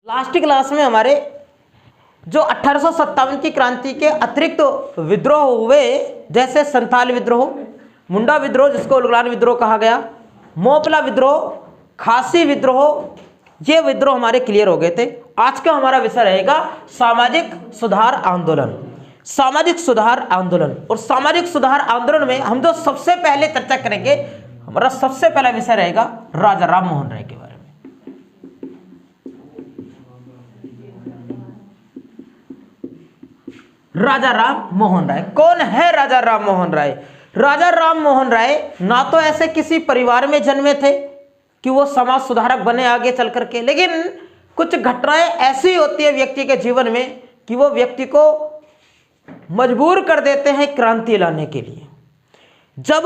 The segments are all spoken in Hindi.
लास्ट क्लास में हमारे जो 1857 की क्रांति के अतिरिक्त विद्रोह हुए, जैसे संथाल विद्रोह, मुंडा विद्रोह जिसको उलगुलान विद्रोह कहा गया, मोपला विद्रोह, खासी विद्रोह, ये विद्रोह हमारे क्लियर हो गए थे। आज का हमारा विषय रहेगा सामाजिक सुधार आंदोलन। सामाजिक सुधार आंदोलन, और सामाजिक सुधार आंदोलन में हम जो सबसे पहले चर्चा करेंगे, हमारा सबसे पहला विषय रहेगा राजा राम मोहन राय के बारे में। राजा राम मोहन राय कौन है? राजा राम मोहन राय, राजा राम मोहन राय ना तो ऐसे किसी परिवार में जन्मे थे कि वो समाज सुधारक बने आगे चल करके, लेकिन कुछ घटनाएं ऐसी होती है व्यक्ति के जीवन में कि वो व्यक्ति को मजबूर कर देते हैं क्रांति लाने के लिए। जब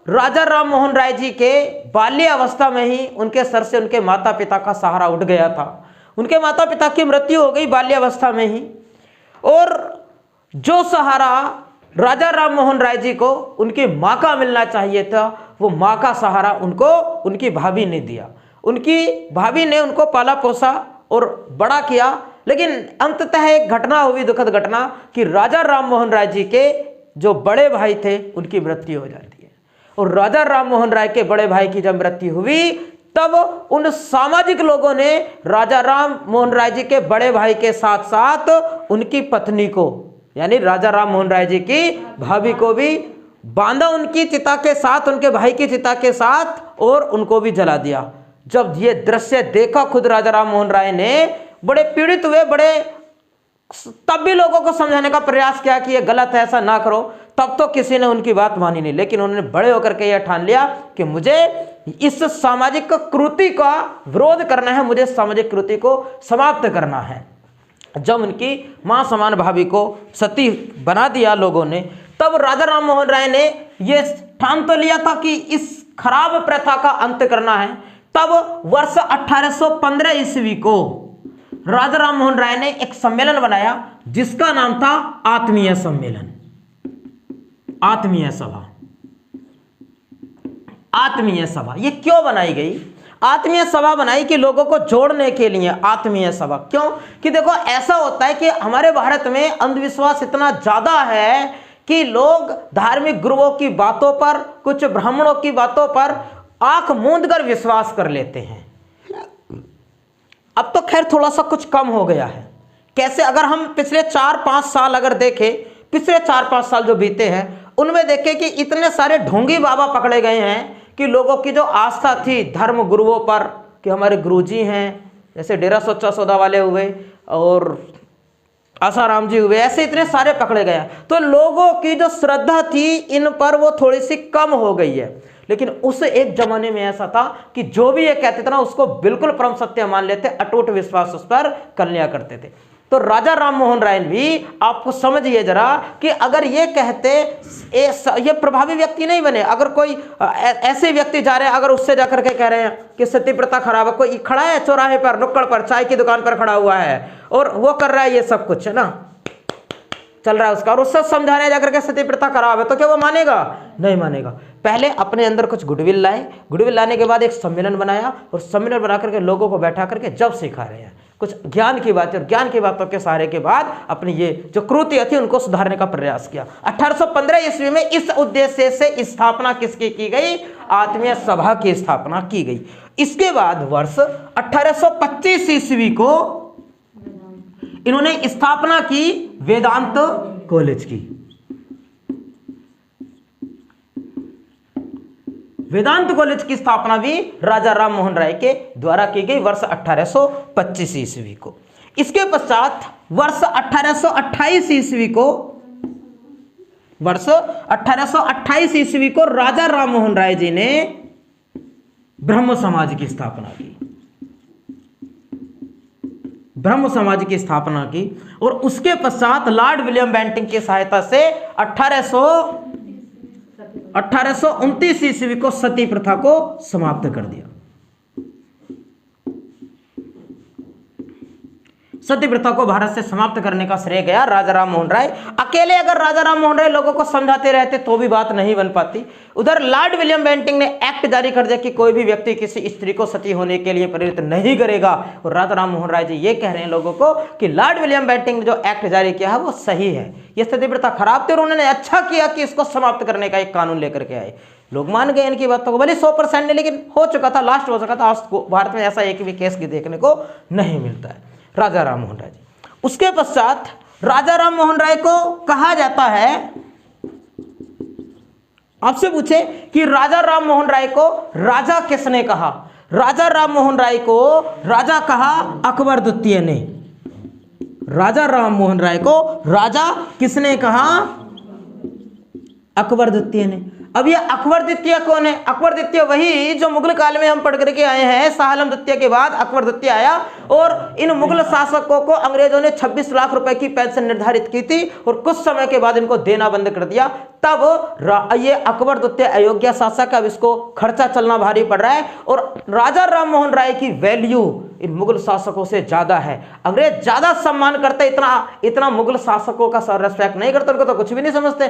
राजा राम मोहन राय जी के बाल्य अवस्था में ही उनके सर से उनके माता पिता का सहारा उठ गया था। उनके माता पिता की मृत्यु हो गई बाल्य अवस्था में ही, और जो सहारा राजा राम मोहन राय जी को उनकी माँ का मिलना चाहिए था, वो माँ का सहारा उनको उनकी भाभी ने दिया। उनकी भाभी ने उनको पाला पोसा और बड़ा किया, लेकिन अंततः एक घटना हुई, दुखद घटना, कि राजा राम मोहन राय जी के जो बड़े भाई थे उनकी मृत्यु हो जाती है। और राजा राम मोहन राय के बड़े भाई की जब मृत्यु हुई, तब उन सामाजिक लोगों ने राजा राम मोहन राय जी के बड़े भाई के साथ साथ उनकी पत्नी को, यानी राजा राम मोहन राय जी की भाभी को भी बांधा उनकी चिता के साथ, उनके भाई की चिता के साथ, और उनको भी जला दिया। जब ये दृश्य देखा खुद राजा राम मोहन राय ने, बड़े पीड़ित हुए, तब भी लोगों को समझाने का प्रयास किया कि ये गलत है, ऐसा ना करो, तब तो किसी ने उनकी बात मानी नहीं। लेकिन उन्होंने बड़े होकर के यह ठान लिया कि मुझे इस सामाजिक कृति का विरोध करना है, मुझे सामाजिक कृति को समाप्त करना है। जब उनकी मां समान भाभी को सती बना दिया लोगों ने, तब राजा राम मोहन राय ने यह ठान तो लिया था कि इस खराब प्रथा का अंत करना है। तब वर्ष 1815 ईस्वी को राजा राम मोहन राय ने एक सम्मेलन बनाया जिसका नाम था आत्मीय सम्मेलन, आत्मीय सभा। आत्मीय सभा ये क्यों बनाई गई? आत्मीय सभा बनाई कि लोगों को जोड़ने के लिए आत्मीय सभा। क्यों? कि देखो, ऐसा होता है कि हमारे भारत में अंधविश्वास इतना ज्यादा है कि लोग धार्मिक गुरुओं की बातों पर, कुछ ब्राह्मणों की बातों पर आंख मूंद कर विश्वास कर लेते हैं। अब तो खैर थोड़ा सा कुछ कम हो गया है। कैसे? अगर हम पिछले 4-5 साल अगर देखें, पिछले 4-5 साल जो बीते हैं, उनमें देखें कि इतने सारे ढोंगी बाबा पकड़े गए हैं कि लोगों की जो आस्था थी धर्म गुरुओं पर, कि हमारे गुरुजी हैं, जैसे डेरा सच्चा सौदा वाले हुए और आसाराम जी हुए, ऐसे इतने सारे पकड़े गए। तो लोगों की जो श्रद्धा थी इन पर, वो थोड़ी सी कम हो गई है। लेकिन उस एक जमाने में ऐसा था कि जो भी ये कहते थे ना, उसको बिल्कुल परम सत्य मान लेते, अटूट विश्वास उस पर कर लिया करते थे। तो राजा राम मोहन राय भी, आपको समझिए जरा, कि अगर ये कहते, ये प्रभावी व्यक्ति नहीं बने। अगर कोई ऐसे व्यक्ति जा रहे हैं, अगर उससे जाकर के कह रहे हैं कि सती प्रथा खराब है, कोई खड़ा है चौराहे पर, नुक्कड़ पर, चाय की दुकान पर खड़ा हुआ है और वो कर रहा है ये सब कुछ, है ना, चल रहा है उसका, और उससे समझाने जाकर के सती प्रथा खराब है, तो क्या वो मानेगा? नहीं मानेगा। पहले अपने अंदर कुछ गुडविल लाए, गुडविल लाने के बाद एक सम्मेलन बनाया, और सम्मेलन बना करके लोगों को बैठा करके जब सिखा रहे हैं कुछ ज्ञान की बातें, और ज्ञान की बातों के सहारे के बाद अपनी ये जो कृतियां थी उनको सुधारने का प्रयास किया। 1815 ईस्वी में इस उद्देश्य से स्थापना किसकी की गई? आत्मीय सभा की स्थापना की गई। इसके बाद वर्ष 1825 ईस्वी को इन्होंने स्थापना की वेदांत कॉलेज की। वेदांत कॉलेज की स्थापना भी राजा राम मोहन राय के द्वारा की गई वर्ष 1825 ईस्वी को। इसके पश्चात वर्ष 1828 ईस्वी को, वर्ष 1828 ईस्वी को राजा राम मोहन राय जी ने ब्रह्म समाज की स्थापना की। ब्रह्म समाज की स्थापना की, और उसके पश्चात लॉर्ड विलियम बेंटिंक की सहायता से 1829 ईस्वी को सती प्रथा को समाप्त कर दिया। सती प्रथा को भारत से समाप्त करने का श्रेय गया राजा राम मोहन राय। अकेले अगर राजा राम मोहन राय लोगों को समझाते रहते तो भी बात नहीं बन पाती। उधर लॉर्ड विलियम बेंटिंक ने एक्ट जारी कर दिया कि कोई भी व्यक्ति किसी स्त्री को सती होने के लिए प्रेरित नहीं करेगा। और राजा राम मोहन राय जी ये कह रहे हैं लोगों को कि लॉर्ड विलियम बेंटिंक ने जो एक्ट जारी किया है वो सही है, ये सती प्रथा खराब थी और उन्होंने अच्छा किया कि इसको समाप्त करने का एक कानून लेकर के आए। लोग मान गए इनकी बातों को, भले 100% नहीं, लेकिन हो चुका था, लास्ट हो चुका था। आज भारत में ऐसा एक भी केस देखने को नहीं मिलता है। राजा राम मोहन राय जी, उसके पश्चात राजा राम मोहन राय को कहा जाता है, आपसे पूछे कि राजा राम मोहन राय को राजा किसने कहा? राजा राम मोहन राय को राजा कहा अकबर द्वितीय ने। राजा राम मोहन राय को राजा किसने कहा? अकबर द्वितीय ने। अब ये अकबर द्वितीय कौन है? अकबर द्वितीय वही जो मुगल काल में हम पढ़ करके आए हैं। शाह आलम द्वितीय के बाद अकबर द्वितीय आया और इन मुगल शासकों को अंग्रेजों ने 26 लाख रुपए की पेंशन निर्धारित की थी और कुछ समय के बाद इनको देना बंद कर दिया। तब ये अकबर द्वितीय अयोग्य शासक, अब इसको खर्चा चलना भारी पड़ रहा है और राजा राम मोहन राय की वैल्यू इन मुगल शासकों से ज्यादा है। अंग्रेज ज्यादा सम्मान करते, इतना मुगल शासकों का सर रेस्पेक्ट नहीं करते, उनको तो कुछ भी नहीं समझते,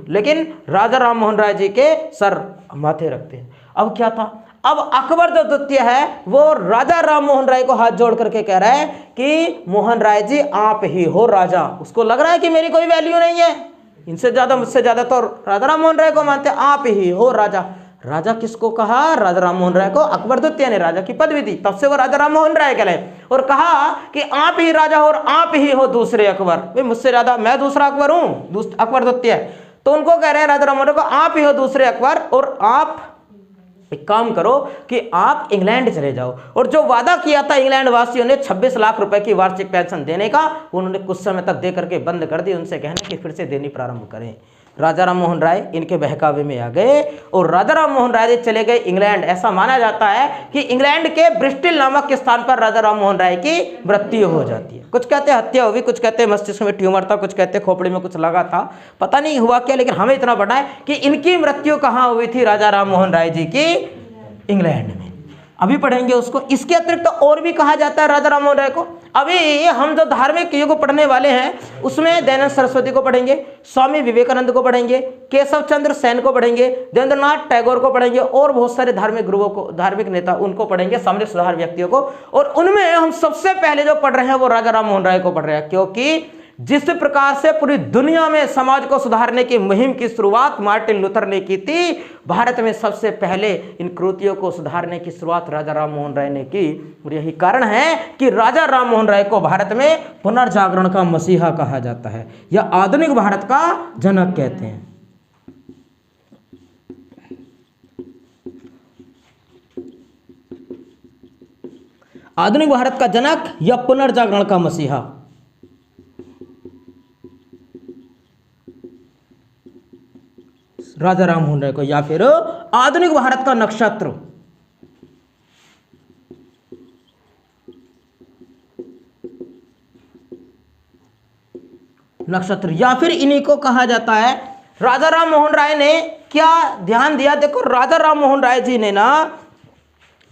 लेकिन राजा राम मोहन राय जी के सर माथे रखते हैं। अब क्या था? अब अकबर जो द्वितीय है वो राजा राम मोहन राय को हाथ जोड़ करके कह रहा है कि मोहन राय जी आप ही हो राजा। उसको लग रहा है कि मेरी कोई वैल्यू नहीं है, इनसे ज्यादा मुझसे ज्यादा तो राजा राम मोहन राय को मानते, आप ही हो राजा। राजा किसको कहा? राजा राम मोहन राय को अकबर द्वितीय ने राजा की पदवी दी, तब से वो राजा राम मोहन राय कहलाए। और कहा कि आप ही राजा हो और आप ही हो दूसरे अकबर। भाई मुझसे ज्यादा मैं दूसरा अकबर हूं, अकबर द्वितीय। तो उनको कह रहे हैं राजा राम मोहन राय को आप ही हो दूसरे अकबर और आप एक काम करो कि आप इंग्लैंड चले जाओ। और जो वादा किया था इंग्लैंड वासियों ने 26 लाख रुपए की वार्षिक पेंशन देने का, उन्होंने कुछ समय तक दे करके बंद कर दी। उनसे कहना कि फिर से देनी प्रारंभ करें। राजा राम मोहन राय इनके बहकावे में आ गए और राजा राम मोहन राय चले गए इंग्लैंड। ऐसा माना जाता है कि इंग्लैंड के ब्रिस्टल नामक स्थान पर राजा राम मोहन राय की मृत्यु हो जाती है। कुछ कहते हैं हत्या हुई, कुछ कहते हैं मस्तिष्क में ट्यूमर था, कुछ कहते हैं खोपड़ी में कुछ लगा था, पता नहीं हुआ क्या, लेकिन हमें इतना पता है कि इनकी मृत्यु कहाँ हुई थी? राजा राम मोहन राय जी की इंग्लैंड में। अभी पढ़ेंगे उसको। इसके अतिरिक्त तो और भी कहा जाता है राजा राम मोहन राय को। अभी हम जो धार्मिक युग पढ़ने वाले हैं उसमें दयानंद सरस्वती को पढ़ेंगे, स्वामी विवेकानंद को पढ़ेंगे, केशव चंद्र सेन को पढ़ेंगे, देवेंद्रनाथ टैगोर को पढ़ेंगे और बहुत सारे धार्मिक गुरुओं को, धार्मिक नेता उनको पढ़ेंगे, सामाजिक सुधार व्यक्तियों को। और उनमें हम सबसे पहले जो पढ़ रहे हैं वो राजा राम मोहन राय को पढ़ रहे हैं, क्योंकि जिस प्रकार से पूरी दुनिया में समाज को सुधारने की मुहिम की शुरुआत मार्टिन लूथर ने की थी, भारत में सबसे पहले इन कृतियों को सुधारने की शुरुआत राजा राम मोहन राय ने की। और यही कारण है कि राजा राम मोहन राय को भारत में पुनर्जागरण का मसीहा कहा जाता है या आधुनिक भारत का जनक कहते हैं। आधुनिक भारत का जनक या पुनर्जागरण का मसीहा। राजा राम मोहन राय को, या फिर आधुनिक भारत का नक्षत्र। नक्षत्र या फिर इन्हीं को कहा जाता है। राजा राम मोहन राय ने क्या ध्यान दिया? देखो राजा राम मोहन राय जी ने ना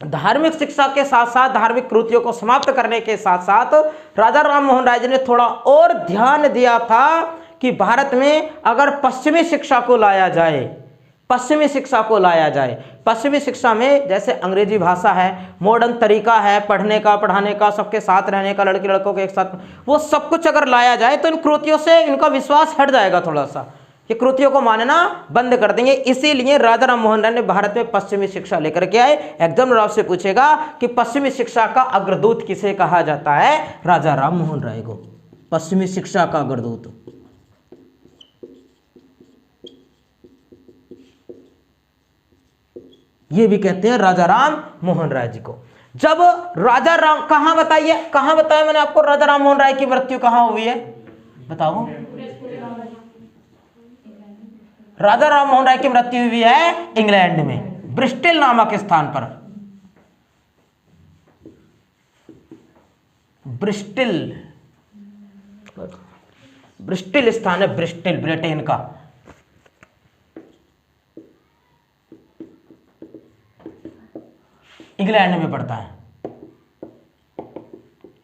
धार्मिक शिक्षा के साथ साथ धार्मिक कृतियों को समाप्त करने के साथ साथ राजा राम मोहन राय जी ने थोड़ा और ध्यान दिया था कि भारत में अगर पश्चिमी शिक्षा को लाया जाए, पश्चिमी शिक्षा को लाया जाए, पश्चिमी शिक्षा में जैसे अंग्रेजी भाषा है, मॉडर्न तरीका है पढ़ने का, पढ़ाने का, सबके साथ रहने का, लड़की लड़कों के एक साथ, वो सब कुछ अगर लाया जाए तो इन कृतियों से इनका विश्वास हट जाएगा थोड़ा सा, ये कृतियों को मानना बंद कर देंगे। इसीलिए राजा राम मोहन राय ने भारत में पश्चिमी शिक्षा लेकर के आए। एग्जाम में आपसे पूछेगा कि पश्चिमी शिक्षा का अग्रदूत किसे कहा जाता है? राजा राम मोहन राय को पश्चिमी शिक्षा का अग्रदूत। ये भी कहते हैं राजा राम मोहन राय जी को। जब राजा राम, कहां बताइए, कहां बताया मैंने आपको राजा राम मोहन राय की मृत्यु कहां हुई है? बताओ। राजा राम मोहन राय की मृत्यु हुई है इंग्लैंड में, ब्रिस्टल नामक स्थान पर। ब्रिस्टल स्थान है, ब्रिस्टल ब्रिटेन का। इंग्लैंड में पड़ता है।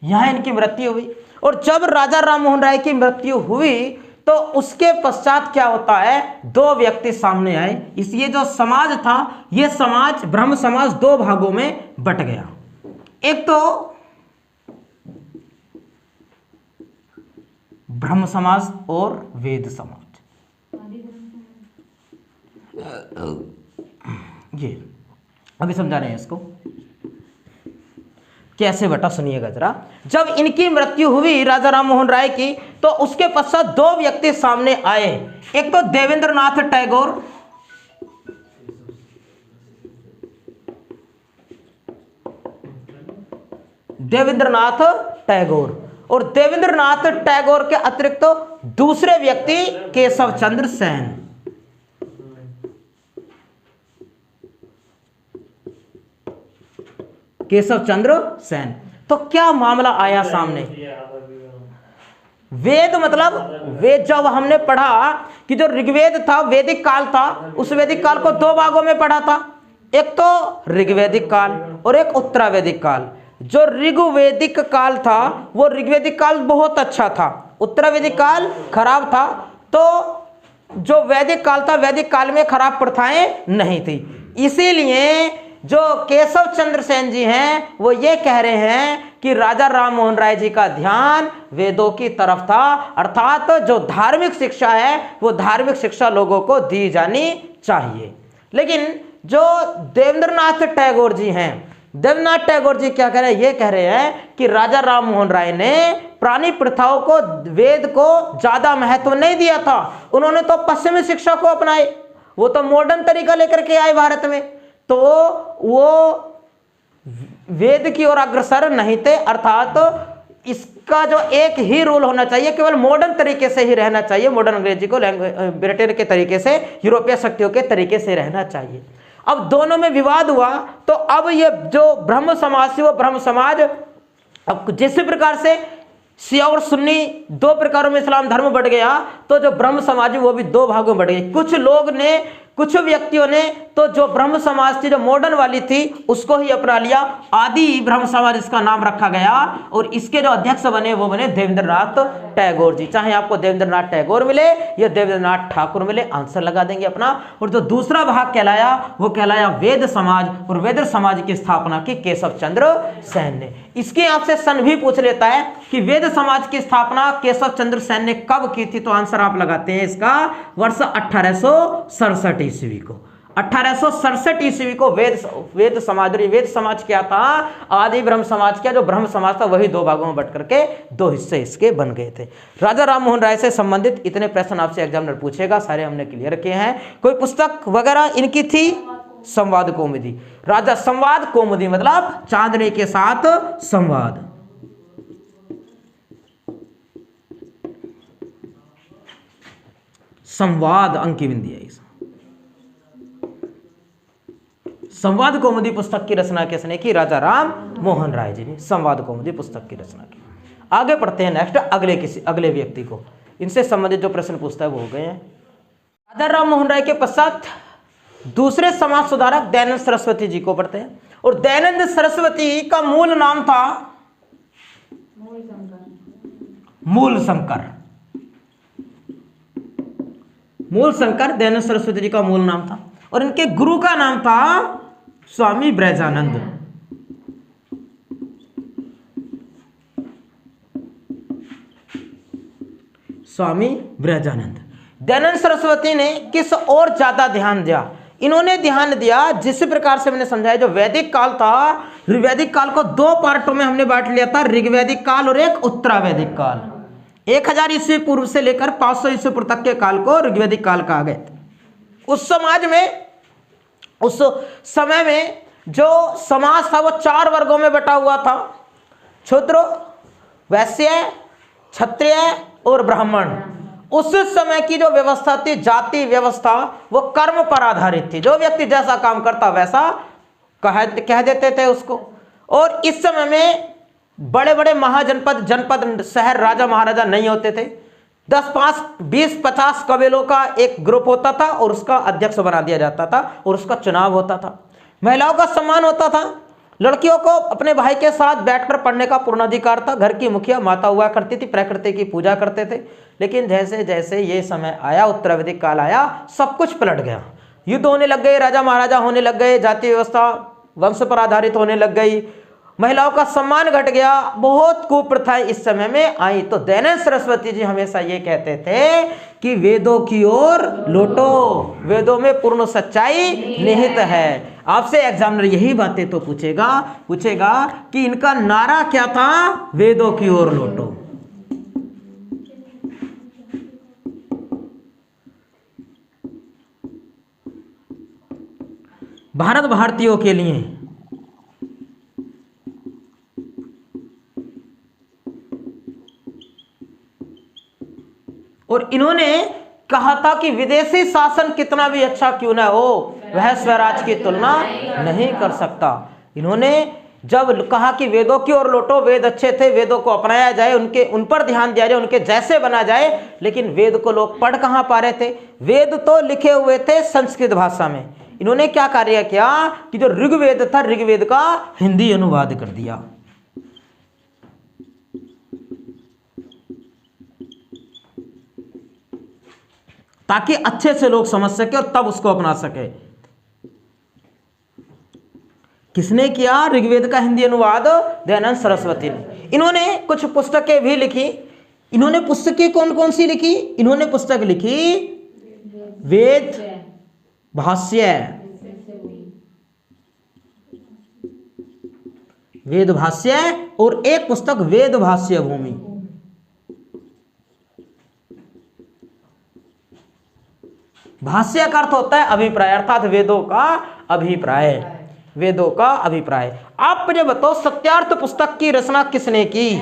यहाँ इनकी मृत्यु हुई। और जब राजा राम मोहन राय की मृत्यु हुई तो उसके पश्चात क्या होता है, दो व्यक्ति सामने आए। इसलिए जो समाज था, यह समाज ब्रह्म समाज दो भागों में बट गया। एक तो ब्रह्म समाज और वेद समाज। ये अभी समझा रहे हैं इसको कैसे बटा, सुनिएगा जरा। जब इनकी मृत्यु हुई राजा राम मोहन राय की, तो उसके पश्चात दो व्यक्ति सामने आए। एक तो देवेंद्रनाथ टैगोर, देवेंद्रनाथ टैगोर, और देवेंद्रनाथ टैगोर के अतिरिक्त तो दूसरे व्यक्ति केशव चंद्र सेन। केशव चंद्र सेन। तो क्या मामला आया सामने, वेद मतलब वेद जब हमने पढ़ा कि जो ऋग्वेद था, वैदिक काल था, उस वैदिक काल को दो भागों में पढ़ा था। एक तो ऋग्वैदिक काल और एक उत्तरावैदिक काल। जो ऋग्वैदिक काल था वो ऋग्वैदिक काल बहुत अच्छा था, उत्तरावैदिक काल खराब था। तो जो वैदिक काल था, वैदिक काल में खराब प्रथाएं नहीं थी। इसीलिए जो केशव चंद्र सेन जी हैं वो ये कह रहे हैं कि राजा राम मोहन राय जी का ध्यान वेदों की तरफ था, अर्थात जो धार्मिक शिक्षा है वो धार्मिक शिक्षा लोगों को दी जानी चाहिए। लेकिन जो देवेंद्रनाथ टैगोर जी हैं, देवेंद्रनाथ टैगोर जी क्या कह रहे हैं, ये कह रहे हैं कि राजा राम मोहन राय ने पुरानी प्रथाओं को, वेद को ज्यादा महत्व नहीं दिया था। उन्होंने तो पश्चिमी शिक्षा को अपनाए, वो तो मॉडर्न तरीका लेकर के आए भारत में, तो वो वेद की ओर अग्रसर नहीं थे। अर्थात इसका जो एक ही रूल होना चाहिए, केवल मॉडर्न तरीके से ही रहना चाहिए, मॉडर्न अंग्रेजी को ब्रिटेन के तरीके से, यूरोपीय शक्तियों के तरीके से रहना चाहिए। अब दोनों में विवाद हुआ, तो अब ये जो ब्रह्म समाज थी वो ब्रह्म समाज, अब जिस प्रकार से शिया और सुन्नी दो प्रकारों में इस्लाम धर्म बढ़ गया, तो जो ब्रह्म समाज है वो भी दो भागों में बढ़ गई। कुछ लोग ने, कुछ व्यक्तियों ने तो जो ब्रह्म समाज थी, जो मॉडर्न वाली थी, उसको ही अपना लिया, आदि ब्रह्म समाज इसका नाम रखा गया। और इसके जो अध्यक्ष बने वो बने देवेंद्रनाथ टैगोर जी। चाहे आपको देवेंद्रनाथ टैगोर मिले या देवेंद्रनाथ ठाकुर मिले, आंसर लगा देंगे अपना। और जो दूसरा भाग कहलाया वो कहलाया वेद समाज, और वेद समाज की स्थापना की केशव चंद्र सेन ने। इसके आपसे सन भी पूछ लेता है कि वेद समाज की स्थापना केशव चंद्र सेन ने कब की थी, तो आंसर आप लगाते हैं इसका वर्ष 1867 ईस्वी को। 1867 ईस्वी को वेद समाज, वेद समाज क्या था, आदि ब्रह्म समाज क्या, जो ब्रह्म समाज था वही दो भागों में बट करके दो हिस्से इसके बन गए थे। राजा राम मोहन राय से संबंधित इतने प्रश्न आपसे एग्जामिनर पूछेगा, सारे हमने क्लियर किए हैं। कोई पुस्तक वगैरह इनकी थी, संवाद कौमुदी। राजा संवाद कौमुदी मतलब चांदनी के साथ संवाद। संवाद अंकी बिंदी है। संवाद कौमुदी पुस्तक की रचना किसने की, राजा राम मोहन राय जी ने संवाद कौमुदी पुस्तक की रचना की। आगे पढ़ते हैं नेक्स्ट, अगले व्यक्ति को, इनसे संबंधित जो प्रश्न पूछता है वो हो गए हैं। राजा राम मोहन राय के पश्चात दूसरे समाज सुधारक दयानंद सरस्वती जी को पढ़ते हैं। और दयानंद सरस्वती का मूल नाम था मूल शंकर। मूल शंकर दयानंद सरस्वती जी का मूल नाम था। और इनके गुरु का नाम था स्वामी ब्रजानंद। स्वामी ब्रजानंद। दयानंद सरस्वती ने किस और ज्यादा ध्यान दिया, इन्होंने ध्यान दिया जिस प्रकार से मैंने समझाया, जो वैदिक काल था, वैदिक काल को दो पार्टों में हमने बांट लिया था, ऋग्वैदिक काल और एक उत्तरावैदिक काल। 1000 ईस्वी पूर्व से लेकर 500 ईस्वी पूर्व तक के काल को ऋग्वैदिक काल कहा गया था। उस समाज में, उस समय में जो समाज था वो 4 वर्गों में बटा हुआ था, क्षुद्र, वैश्य, क्षत्रिय और ब्राह्मण। उस समय की जो व्यवस्था थी, जाति व्यवस्था, वो कर्म पर आधारित थी। जो व्यक्ति जैसा काम करता वैसा कह देते थे उसको। और इस समय में बड़े बड़े महाजनपद, जनपद, शहर, राजा महाराजा नहीं होते थे। 10, 5, 20, 50 कबीलों का एक ग्रुप होता था और उसका अध्यक्ष बना दिया जाता था और उसका चुनाव होता था। महिलाओं का सम्मान होता था, लड़कियों को अपने भाई के साथ बैठकर पढ़ने का पूर्ण अधिकार था। घर की मुखिया माता हुआ करती थी, प्रकृति की पूजा करते थे। लेकिन जैसे जैसे ये समय आया, उत्तरावधिक काल आया, सब कुछ पलट गया। युद्ध होने लग गए, राजा महाराजा होने लग गए, जाति व्यवस्था वंश पर आधारित होने लग गई, महिलाओं का सम्मान घट गया, बहुत कुप्रथाएं इस समय में आई। तो दयानंद सरस्वती जी हमेशा ये कहते थे कि वेदों की ओर लौटो, वेदों में पूर्ण सच्चाई निहित है। आपसे एग्जामिनर यही बातें तो पूछेगा कि इनका नारा क्या था, वेदों की ओर लौटो। भारत भारतीयों के लिए और इन्होंने कहा था कि विदेशी शासन कितना भी अच्छा क्यों ना हो, वह स्वराज की तुलना नहीं कर सकता। इन्होंने जब कहा कि वेदों की ओर लौटो, वेद अच्छे थे, वेदों को अपनाया जाए, उन पर ध्यान दिया जाए, उनके जैसे बना जाए, लेकिन वेद को लोग पढ़ कहाँ पा रहे थे? वेद तो लिखे हुए थे संस्कृत भाषा में। इन्होंने क्या कार्य किया कि जो ऋग्वेद था, ऋग्वेद का हिंदी अनुवाद कर दिया। ताकि अच्छे से लोग समझ सके और तब उसको अपना सके। किसने किया ऋग्वेद का हिंदी अनुवाद? दयानंद सरस्वती ने। इन्होंने कुछ पुस्तकें भी लिखी। इन्होंने पुस्तकें कौन कौन सी लिखी? इन्होंने पुस्तक लिखी वेद भाष्य, वेद भाष्य, और एक पुस्तक वेद भाष्य भूमि। भाष्य का अर्थ होता है अभिप्राय, अर्थात वेदों का अभिप्राय, वेदों का अभिप्राय। आप मुझे बताओ सत्यार्थ पुस्तक की रचना किसने की?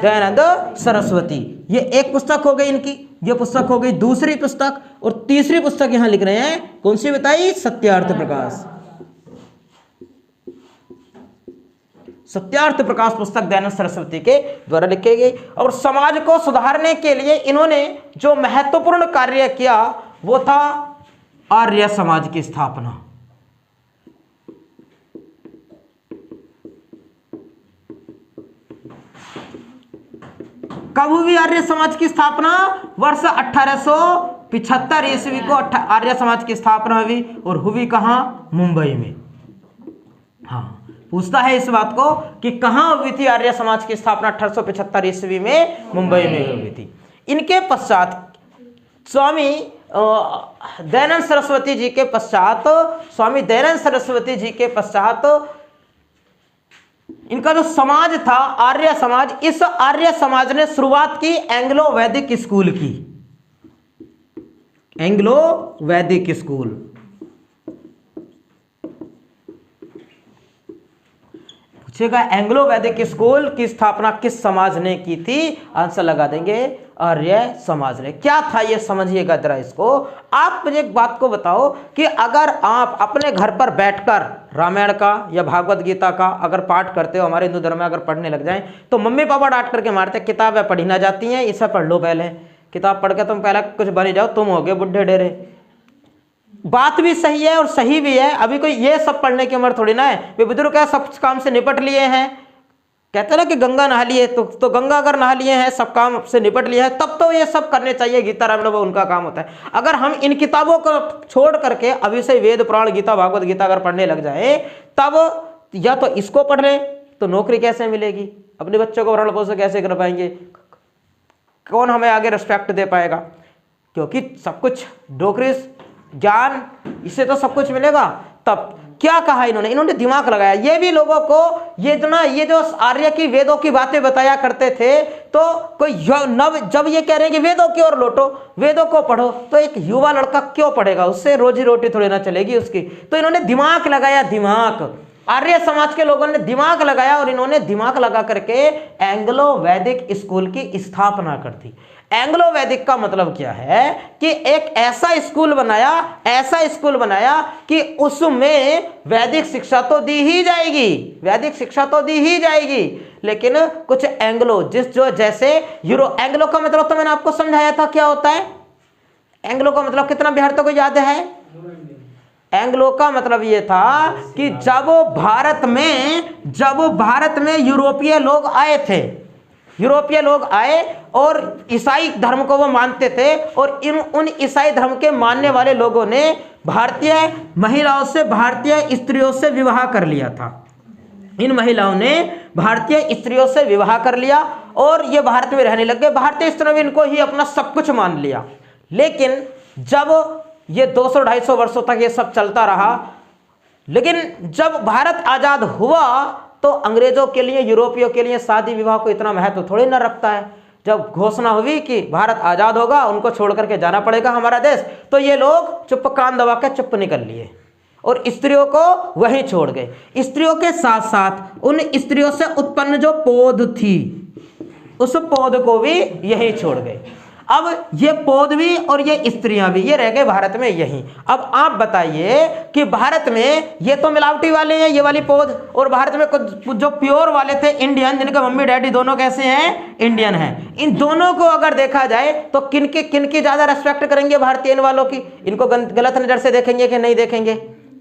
दयानंद सरस्वती। ये एक पुस्तक हो गई इनकी, ये पुस्तक हो गई दूसरी पुस्तक, और तीसरी पुस्तक यहां लिख रहे हैं, कौन सी बताई? सत्यार्थ प्रकाश। सत्यार्थ प्रकाश पुस्तक दयानंद सरस्वती के द्वारा लिखी गई। और समाज को सुधारने के लिए इन्होंने जो महत्वपूर्ण कार्य किया वो था आर्य समाज की स्थापना। कब हुई आर्य समाज की स्थापना? वर्ष 1875 ईस्वी को आर्य समाज की स्थापना हुई, और हुई कहां? मुंबई में। हाँ, पूछता है इस बात को कि कहां हुई थी आर्य समाज की स्थापना? 1875 ईस्वी में मुंबई में हुई थी। इनके पश्चात स्वामी दयानंद सरस्वती जी के पश्चात इनका जो समाज था आर्य समाज, इस आर्य समाज ने शुरुआत की एंग्लो वैदिक स्कूल की। एंग्लो वैदिक स्कूल। पूछेगा एंग्लो वैदिक स्कूल की स्थापना किस समाज ने की थी? आंसर लगा देंगे आर्य समाज ने। क्या था ये समझिएगा जरा इसको। आप मुझे एक बात को बताओ कि अगर आप अपने घर पर बैठकर रामायण का या भागवत गीता का अगर पाठ करते हो, हमारे हिंदू धर्म में अगर पढ़ने लग जाएं, तो मम्मी पापा डांट करके मारते, किताबें पढ़ी ना जाती हैं, इसे पढ़ लो पहले, किताब पढ़ के तुम पहले कुछ बन जाओ, तुम हो गए बुढ़े डेरे। बात भी सही है और सही भी है। अभी कोई ये सब पढ़ने की उम्र थोड़ी ना है। वे बुजुर्ग क्या सब काम से निपट लिए हैं, कहते ना कि गंगा नहा लिए, तो गंगा अगर नहा लिए हैं, सब काम से निपट लिया है, तब तो ये सब करने चाहिए। गीता रामायण वो उनका काम होता है। अगर हम इन किताबों को छोड़ करके अभी से वेद पुराण गीता भागवत गीता अगर पढ़ने लग जाए, तब या तो इसको पढ़ रहे तो नौकरी कैसे मिलेगी, अपने बच्चों को भरण पोषण कैसे कर पाएंगे, कौन हमें आगे रिस्पेक्ट दे पाएगा? क्योंकि सब कुछ नौकरी ज्ञान इससे तो सब कुछ मिलेगा। तब क्या कहा इन्होंने दिमाग लगाया। ये भी लोगों को ये जो आर्य की वेदों की बातें बताया करते थे, तो कोई जब ये कह रहे हैं कि वेदों की ओर लौटो, वेदों को पढ़ो, तो एक युवा लड़का क्यों पढ़ेगा? उससे रोजी रोटी थोड़ी ना चलेगी उसकी। तो इन्होंने दिमाग लगाया, दिमाग, आर्य समाज के लोगों ने दिमाग लगाया, और इन्होंने दिमाग लगा करके एंग्लो वैदिक स्कूल की स्थापना कर दी। एंग्लो वैदिक का मतलब क्या है कि एक ऐसा स्कूल बनाया कि उसमें वैदिक शिक्षा तो दी ही जाएगी, लेकिन कुछ एंग्लो जैसे यूरो। एंग्लो का मतलब तो मैंने आपको समझाया था क्या होता है। एंग्लो का मतलब कितना बिहार तो को याद है? एंग्लो का मतलब ये था कि जब भारत में यूरोपीय लोग आए थे, यूरोपीय लोग आए और ईसाई धर्म को वो मानते थे, और उन ईसाई धर्म के मानने वाले लोगों ने भारतीय महिलाओं से, भारतीय स्त्रियों से विवाह कर लिया था। इन महिलाओं ने भारतीय स्त्रियों से विवाह कर लिया और ये भारत में रहने लग गए। भारतीय स्त्रियों ने इनको ही अपना सब कुछ मान लिया। लेकिन जब ये 200-250 वर्षों तक ये सब चलता रहा, लेकिन जब भारत आजाद हुआ तो अंग्रेजों के लिए, यूरोपियों के लिए शादी विवाह को इतना महत्व थोड़ी ना रखता है। जब घोषणा हुई कि भारत आजाद होगा, उनको छोड़ करके जाना पड़ेगा हमारा देश, तो ये लोग चुप कान दबा के चुप निकल लिए और स्त्रियों को वहीं छोड़ गए। स्त्रियों के साथ साथ उन स्त्रियों से उत्पन्न जो पौध थी, उस पौध को भी यहीं छोड़ गए। अब ये पौध भी और ये स्त्रियां भी, ये रह गए भारत में यहीं। अब आप बताइए कि भारत में ये तो मिलावटी वाले हैं, ये वाली पौध, और भारत में कुछ जो प्योर वाले थे इंडियन, जिनके मम्मी डैडी दोनों कैसे हैं, इंडियन हैं। इन दोनों को अगर देखा जाए तो किनकी ज्यादा रेस्पेक्ट करेंगे भारतीय इन वालों की? इनको गलत नजर से देखेंगे कि नहीं देखेंगे?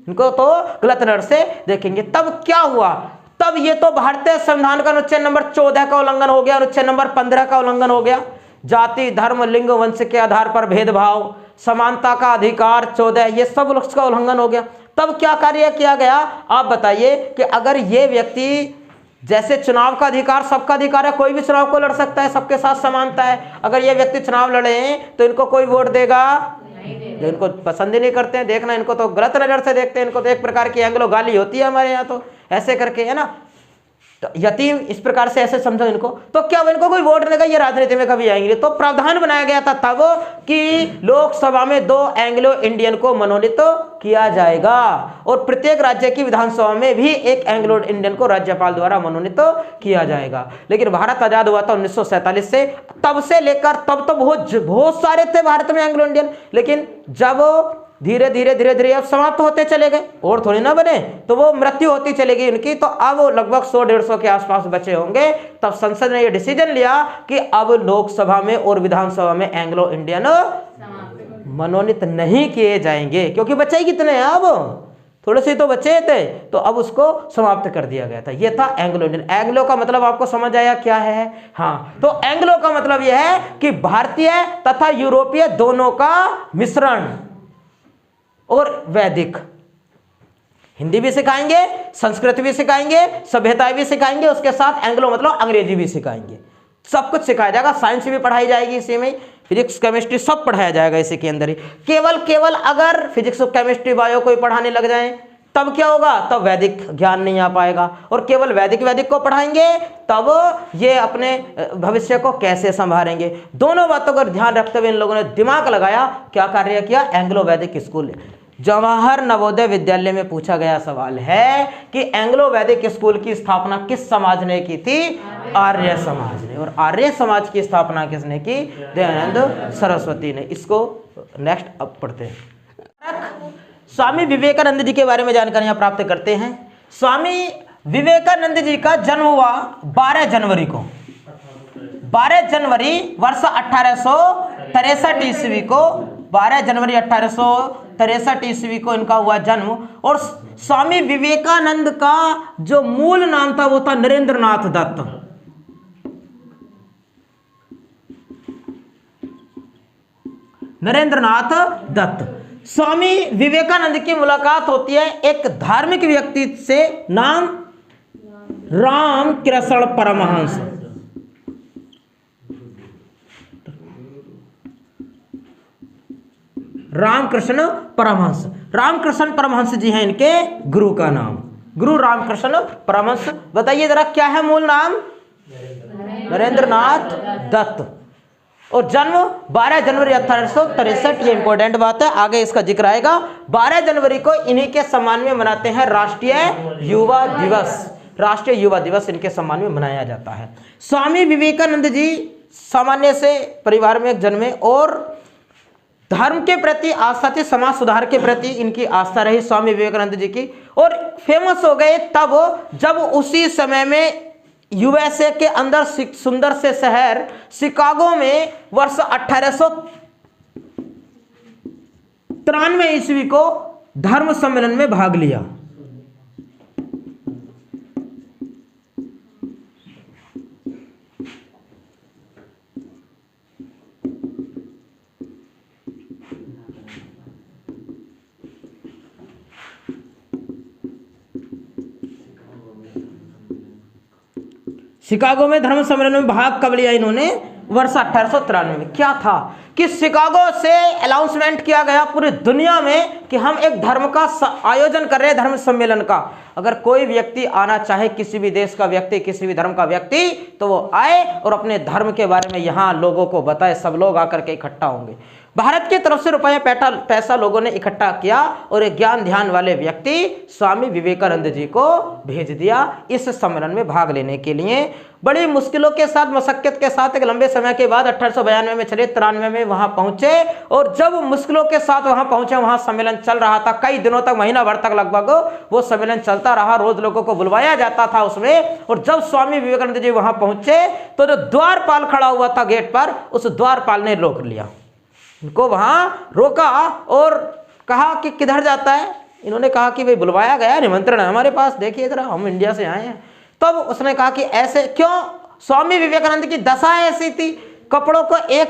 इनको तो गलत नजर से देखेंगे। तब क्या हुआ? तब ये तो भारतीय संविधान का अनुच्छेद नंबर 14 का उल्लंघन हो गया, अनुच्छेद नंबर 15 का उल्लंघन हो गया। जाति, धर्म, लिंग, वंश के आधार पर भेदभाव, समानता का अधिकार 14, ये सब उसका उल्लंघन हो गया। तब क्या कार्य किया गया? आप बताइए कि अगर ये व्यक्ति, जैसे चुनाव का अधिकार सबका अधिकार है, कोई भी चुनाव को लड़ सकता है, सबके साथ समानता है, अगर ये व्यक्ति चुनाव लड़े तो इनको कोई वोट देगा? जो इनको पसंद ही नहीं करते हैं, देखना इनको तो गलत नजर से देखते हैं। इनको तो एक प्रकार की एंग्लो गाली होती है हमारे यहाँ, तो ऐसे करके, है ना, तो यतीम इस प्रकार से ऐसे समझो इनको। तो क्या इनको कोई वोट देगा? ये राजनीति में कभी आएंगे? तो प्रावधान बनाया गया था तब कि लोकसभा में 2 एंग्लो इंडियन को मनोनीत किया जाएगा और प्रत्येक राज्य की विधानसभा में भी 1 एंग्लो इंडियन को राज्यपाल द्वारा मनोनीत किया जाएगा। लेकिन भारत आजाद हुआ था 1947 से, तब से लेकर तब तो बहुत सारे थे भारत में एंग्लो इंडियन, लेकिन जब धीरे धीरे अब समाप्त होते चले गए और थोड़ी ना बने, तो वो मृत्यु होती चली गई उनकी। तो अब लगभग 100-150 के आसपास बचे होंगे। तब संसद ने ये डिसीजन लिया कि अब लोकसभा में और विधानसभा में एंग्लो इंडियन मनोनीत नहीं किए जाएंगे, क्योंकि बच्चे ही कितने हैं, अब थोड़े से तो बच्चे थे, तो अब उसको समाप्त कर दिया गया था। ये था एंग्लो इंडियन। एंग्लो का मतलब आपको समझ आया क्या है? हाँ, तो एंग्लो का मतलब यह है कि भारतीय तथा यूरोपीय दोनों का मिश्रण और वैदिक। हिंदी भी सिखाएंगे, संस्कृत भी सिखाएंगे, सभ्यता भी सिखाएंगे, उसके साथ एंग्लो मतलब अंग्रेजी भी सिखाएंगे। सब कुछ सिखाया जाएगा, साइंस भी पढ़ाई जाएगी इसी में, फिजिक्स केमिस्ट्री सब पढ़ाया जाएगा इसी के अंदर ही। केवल अगर फिजिक्स केमिस्ट्री बायो कोई पढ़ाने लग जाए तब क्या होगा? तब वैदिक ज्ञान नहीं आ पाएगा, और केवल वैदिक को पढ़ाएंगे तब ये अपने भविष्य को कैसे संभालेंगे? दोनों बातों का ध्यान रखते हुए इन लोगों ने दिमाग लगाया, क्या कार्य किया? एंग्लो वैदिक स्कूल। जवाहर नवोदय विद्यालय में पूछा गया सवाल है कि एंग्लो वैदिक स्कूल की स्थापना किस समाज ने की थी? आर्य समाज ने। और आर्य समाज की स्थापना किसने की? दयानंद सरस्वती ने। इसको नेक्स्ट अब पढ़ते हैं। स्वामी विवेकानंद जी के बारे में जानकारियां प्राप्त करते हैं। स्वामी विवेकानंद जी का जन्म हुआ 12 जनवरी को, 12 जनवरी वर्ष 1863 ईस्वी को, 12 जनवरी 1863 ईस्वी को इनका हुआ जन्म। और स्वामी विवेकानंद का जो मूल नाम था वो था नरेंद्रनाथ दत्त। नरेंद्रनाथ दत्त। स्वामी विवेकानंद की मुलाकात होती है एक धार्मिक व्यक्ति से, नाम रामकृष्ण परमहंस। रामकृष्ण परमहंस। रामकृष्ण परमहंस जी हैं इनके गुरु का नाम, गुरु रामकृष्ण परमहंस। बताइए जरा क्या है मूल नाम? नरेंद्रनाथ दत्त। और जन्म 12 जनवरी 1863। ये इंपॉर्टेंट बात है, आगे इसका जिक्र आएगा। 12 जनवरी को इन्हीं के सम्मान में मनाते हैं राष्ट्रीय युवा दिवस। राष्ट्रीय युवा दिवस इनके सम्मान में मनाया जाता है। स्वामी विवेकानंद जी सामान्य से परिवार में जन्मे और धर्म के प्रति आस्था थी, समाज सुधार के प्रति इनकी आस्था रही स्वामी विवेकानंद जी की। और फेमस हो गए तब जब उसी समय में यूएसए के अंदर सुंदर से शहर शिकागो में वर्ष 1893 ईस्वी को धर्म सम्मेलन में भाग लिया। शिकागो में धर्म सम्मेलन में भाग कब लिया इन्होंने? वर्ष 1893 में। क्या था कि शिकागो से अनाउंसमेंट किया गया पूरी दुनिया में कि हम एक धर्म का आयोजन कर रहे हैं, धर्म सम्मेलन का। अगर कोई व्यक्ति आना चाहे, किसी भी देश का व्यक्ति, किसी भी धर्म का व्यक्ति, तो वो आए और अपने धर्म के बारे में यहाँ लोगों को बताए। सब लोग आकर के इकट्ठा होंगे। भारत की तरफ से रुपया पैसा लोगों ने इकट्ठा किया और एक ज्ञान ध्यान वाले व्यक्ति स्वामी विवेकानंद जी को भेज दिया इस सम्मेलन में भाग लेने के लिए। बड़ी मुश्किलों के साथ, मशक्कत के साथ, एक लंबे समय के बाद 1892 में चले, 93 में वहां पहुंचे। और जब मुश्किलों के साथ वहां पहुंचे, वहां सम्मेलन चल रहा था कई दिनों तक, महीना भर तक लगभग वो सम्मेलन चलता रहा। रोज लोगों को बुलवाया जाता था उसमें। और जब स्वामी विवेकानंद जी वहां पहुंचे तो जो द्वारपाल खड़ा हुआ था गेट पर, उस द्वारपाल ने रोक लिया, उनको वहां रोका और कहा कि किधर जाता है। इन्होंने कहा कि भाई बुलवाया गया, निमंत्रण है हमारे पास, देखिए जरा हम इंडिया से आए हैं। तब उसने कहा कि ऐसे क्यों? स्वामी विवेकानंद की दशा ऐसी थी, कपड़ों को एक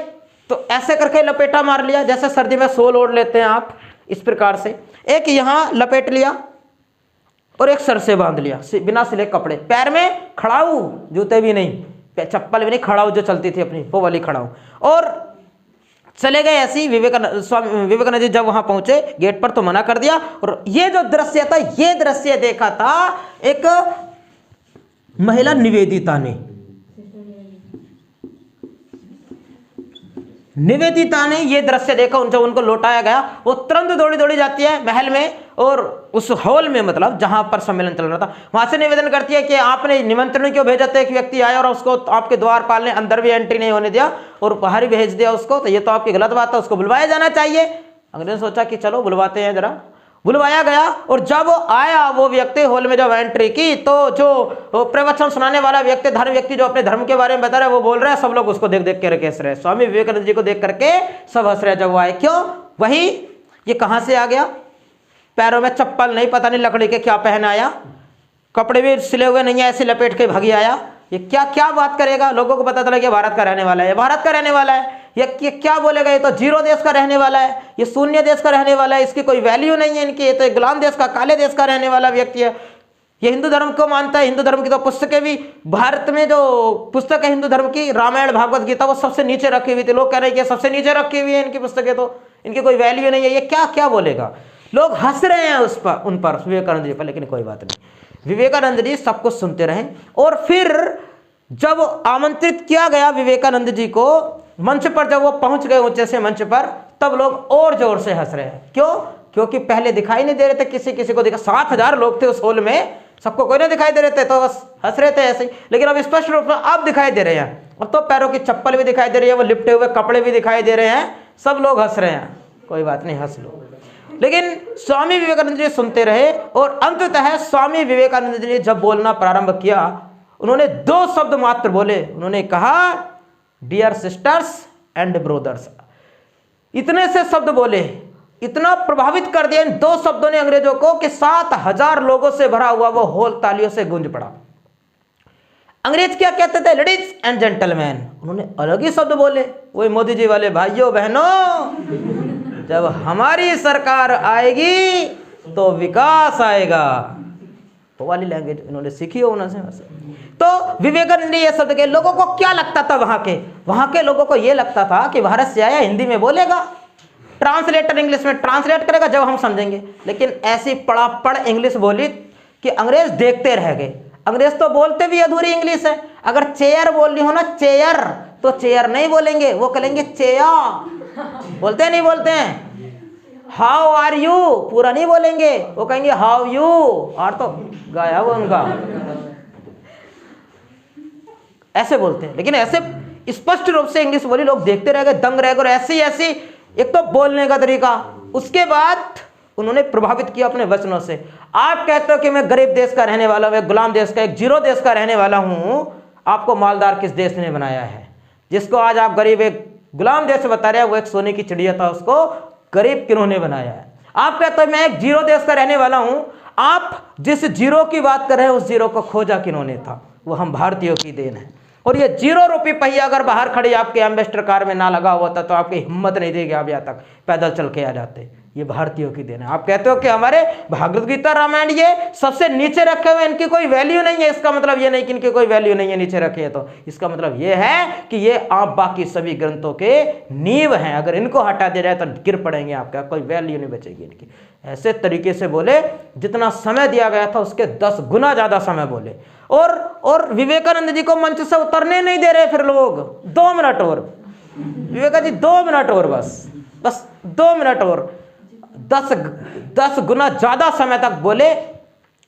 तो ऐसे करके लपेटा मार लिया, जैसे सर्दी में सोल ओढ़ लेते हैं आप, इस प्रकार से एक यहां लपेट लिया और एक सर से बांध लिया बिना सिले कपड़े, पैर में खड़ाऊ, जूते भी नहीं, चप्पल भी नहीं, खड़ाऊ जो चलती थी अपनी वो वाली खड़ाऊ, और चले गए ऐसे ही। स्वामी विवेकानंद जी जब वहां पहुंचे गेट पर तो मना कर दिया। और ये जो दृश्य था, ये दृश्य देखा था एक महिला निवेदिता ने ये दृश्य देखा। जब उनको लौटाया गया, वो तुरंत दौड़ी दौड़ी जाती है महल में और उस हॉल में, मतलब जहां पर सम्मेलन चल रहा था, वहां से निवेदन करती है कि आपने निमंत्रण क्यों भेजा था? एक व्यक्ति आया और उसको आपके द्वारपाल ने अंदर भी एंट्री नहीं होने दिया और बाहर ही भेज दिया उसको, तो ये तो आपकी गलत बात है, उसको बुलवाया जाना चाहिए। अंग्रेज ने सोचा कि चलो बुलवाते हैं जरा। बुलवाया गया और जब आया वो व्यक्ति हॉल में, जब एंट्री की, तो जो प्रवचन सुनाने वाला व्यक्ति, धर्म व्यक्ति जो अपने धर्म के बारे में बता रहा है, वो बोल रहा है, सब लोग उसको देख देख के हंस रहे। स्वामी विवेकानंद जी को देख करके सब हंस रहे। जब वो आए, क्यों? वही ये कहां से आ गया? पैरों में चप्पल नहीं, पता नहीं लकड़ी के क्या पहन आया, कपड़े भी सिले हुए नहीं है, ऐसे लपेट के भागी आया। ये क्या क्या बात करेगा? लोगों को पता चला कि भारत का रहने वाला है, भारत का रहने वाला है। ये क्या बोलेगा? ये तो जीरो देश का रहने वाला है, ये शून्य देश का रहने वाला है, इसकी कोई वैल्यू नहीं है इनकी, ये तो गुलाम देश का, काले देश का रहने वाला व्यक्ति है। ये हिंदू धर्म को मानता है। हिंदू धर्म की तो पुस्तकें भी, भारत में जो पुस्तक है हिंदू धर्म की, रामायण भागवत गीता, वो सबसे नीचे रखी हुई थी। लोग कह रहे हैं कि सबसे नीचे रखी हुई है इनकी पुस्तकें, तो इनकी कोई वैल्यू नहीं है। ये क्या क्या बोलेगा? लोग हंस रहे हैं उन पर विवेकानंद जी पर, लेकिन कोई बात नहीं, विवेकानंद जी सब कुछ सुनते रहे। और फिर जब आमंत्रित किया गया विवेकानंद जी को मंच पर, जब वो पहुंच गए ऊंचे से मंच पर, तब लोग और जोर से हंस रहे हैं। क्यों? क्योंकि पहले दिखाई नहीं दे रहे थे, किसी किसी को दिखा। 7000 लोग थे उस हॉल में, सबको कोई नहीं दिखाई दे रहे थे, तो बस हंस रहे थे ऐसे ही। लेकिन अब स्पष्ट रूप से अब दिखाई दे रहे हैं, अब तो पैरों की चप्पल भी दिखाई दे रही है, वो लिपटे हुए कपड़े भी दिखाई दे रहे हैं, सब लोग हंस रहे हैं। कोई बात नहीं, हंस लो। लेकिन स्वामी विवेकानंद जी सुनते रहे और अंततः स्वामी विवेकानंद जी ने जब बोलना प्रारंभ किया, उन्होंने 2 शब्द मात्र बोले। उन्होंने कहा, डियर सिस्टर्स एंड ब्रोदर्स। इतने से शब्द बोले, इतना प्रभावित कर दिया इन 2 शब्दों ने अंग्रेजों को कि 7000 लोगों से भरा हुआ वो हॉल तालियों से गूंज पड़ा। अंग्रेज क्या कहते थे? Ladies and gentleman. उन्होंने अलग ही शब्द बोले, वही मोदी जी वाले, भाइयों बहनों, जब हमारी सरकार आएगी तो विकास आएगा। वो वाली लैंग्वेज इन्होंने सीखी हो उन्होंने से। तो विवेकानंद ने ये शब्द के, लोगों को क्या लगता था? वहां के लोगों को ये लगता था कि भारत से आया, हिंदी में बोलेगा, ट्रांसलेटर इंग्लिश में ट्रांसलेट करेगा, जब हम समझेंगे। लेकिन ऐसी पड़ापड़ इंग्लिश बोली कि अंग्रेज देखते रह गए। अंग्रेज तो बोलते भी अधूरी इंग्लिश है। अगर चेयर बोलनी हो ना, चेयर, तो चेयर नहीं बोलेंगे, वो कहेंगे चेया। बोलते नहीं बोलते हैं? हाउ आर यू पूरा नहीं बोलेंगे, वो कहेंगे हाउ यू, और तो गाया वो उनका, ऐसे बोलते हैं। लेकिन ऐसे स्पष्ट रूप से इंग्लिश बोली, लोग देखते रह गए, दंग रह गए। ऐसी ऐसी एक तो बोलने का तरीका, उसके बाद उन्होंने प्रभावित किया अपने वचनों से। आप कहते हो कि मैं गरीब देश का रहने वाला हूं, एक गुलाम देश का, एक जीरो देश का रहने वाला हूं, आपको मालदार किस देश ने बनाया है? जिसको आज आप गरीब एक गुलाम देश बता रहे हैं, वो एक सोने की चिड़िया था, उसको गरीब किन्होंने बनाया है? आप कहते हो मैं एक जीरो देश का रहने वाला हूं, आप जिस जीरो की बात कर रहे हैं उस जीरो को खोजा किन्होंने था? वो हम भारतीयों की देन है। और ये 0 रुपये पहिया अगर बाहर खड़ी आपके एम्बेसडर कार में ना लगा हुआ था तो आपकी हिम्मत नहीं देगी, आप यहाँ तक पैदल चल के आ जाते। ये भारतीयों की देन है। आप कहते हो कि हमारे भागवत गीता रामायण ये सबसे नीचे रखे हुए, इनकी कोई वैल्यू नहीं है। इसका मतलब ये नहीं कि इनकी कोई वैल्यू नहीं है नीचे रखे है, तो इसका मतलब ये है कि ये आप बाकी सभी ग्रंथों के नींव हैं। अगर इनको हटा दे जाए तो गिर पड़ेंगे, आपका कोई वैल्यू नहीं बचेगी इनकी। ऐसे तरीके से बोले, जितना समय दिया गया था उसके 10 गुना ज्यादा समय बोले। और विवेकानंद जी को मंच से उतरने नहीं दे रहे फिर लोग। 2 मिनट और विवेकानंद जी, 2 मिनट और, बस 2 मिनट और। 10 गुना ज्यादा समय तक बोले